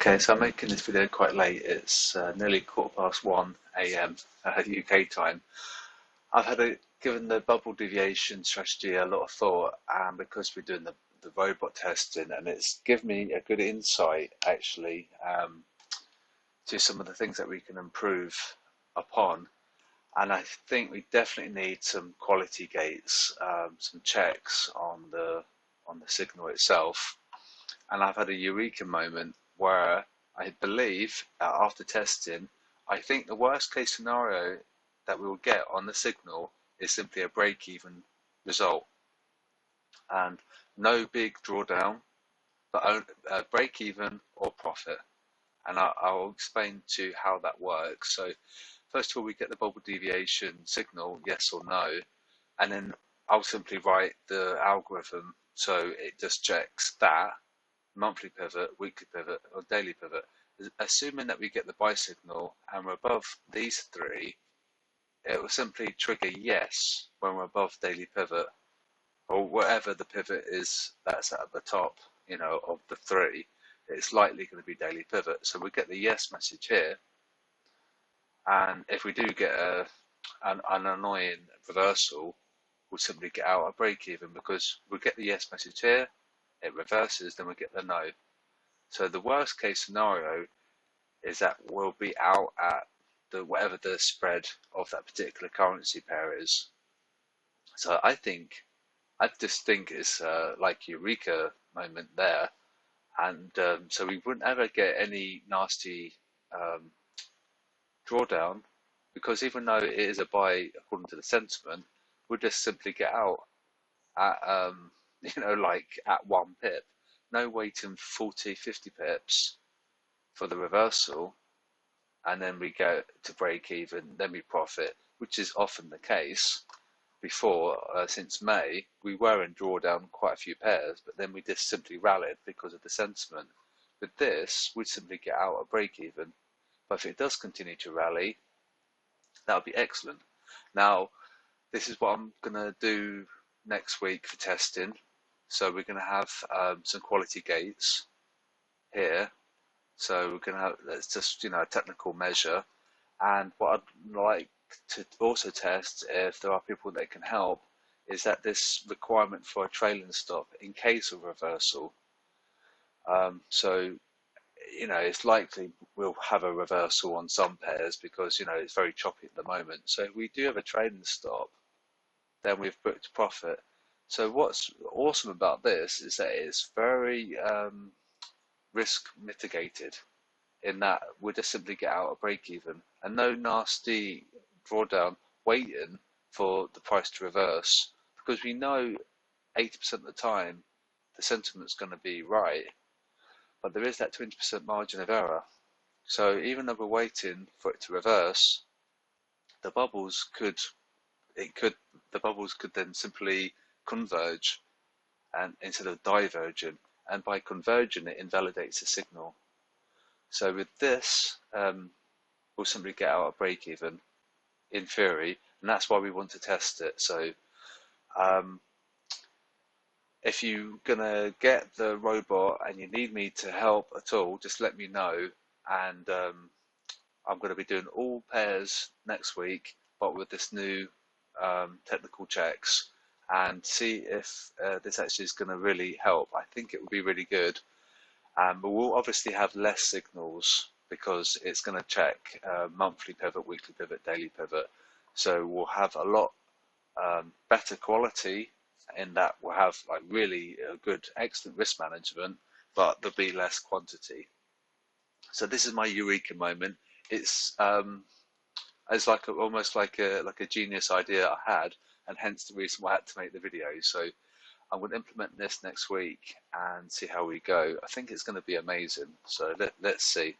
Okay, so I'm making this video quite late. It's nearly 1:15 a.m. UK time. Given the bubble deviation strategy a lot of thought, and because we're doing the robot testing, and it's given me a good insight actually to some of the things that we can improve upon. And I think we definitely need some quality gates, some checks on the signal itself. And I've had a eureka moment where I believe, after testing, I think the worst case scenario that we will get on the signal is simply a break-even result, and no big drawdown, but break-even or profit. And I'll explain to you how that works. So first of all, we get the bubble deviation signal, yes or no, and then I'll simply write the algorithm so it just checks that monthly pivot, weekly pivot, or daily pivot. Assuming that we get the buy signal and we're above these three, it will simply trigger yes when we're above daily pivot, or whatever the pivot is that's at the top, of the three. It's likely going to be daily pivot. So we get the yes message here, and if we do get an annoying reversal, we'll simply get out a break even, because we'll get the yes message here, it reverses, then we get the no. So the worst case scenario is that we'll be out at whatever the spread of that particular currency pair is. So I just think it's like eureka moment there, and so we wouldn't ever get any nasty drawdown, because even though it is a buy according to the sentiment, we'll just simply get out at like at 1 pip, no waiting 40, 50 pips for the reversal, and then we go to break even, then we profit, which is often the case. Before, since May, we were in drawdown quite a few pairs, but then we just simply rallied because of the sentiment. With this, we'd simply get out at break even, but if it does continue to rally, that would be excellent. Now, this is what I'm going to do next week for testing. So we're going to have some quality gates here. So we're going to have, that's just a technical measure. And what I'd like to also test, if there are people that can help, is that this requirement for a trailing stop in case of reversal. So it's likely we'll have a reversal on some pairs because it's very choppy at the moment. So if we do have a trailing stop, then we've booked profit. So what's awesome about this is that it's very risk mitigated, in that we'll just simply get out a break even, and no nasty drawdown waiting for the price to reverse, because we know 80% of the time the sentiment's going to be right, but there is that 20% margin of error. So even though we're waiting for it to reverse, the bubbles could then simply converge and instead of diverging, and by converging it invalidates the signal. So with this, we'll simply get out a break even in theory, and that's why we want to test it. So if you're gonna get the robot and you need me to help at all, just let me know, and I'm going to be doing all pairs next week, but with this new technical checks, and see if this actually is going to really help. I think it will be really good, but we'll obviously have less signals because it's going to check monthly pivot, weekly pivot, daily pivot. So we'll have a lot better quality, in that we'll have like really good, excellent risk management, but there'll be less quantity. So this is my eureka moment. It's almost like a genius idea I had, and hence the reason why I had to make the video. So I'm going to implement this next week and see how we go. I think it's going to be amazing. So let's see.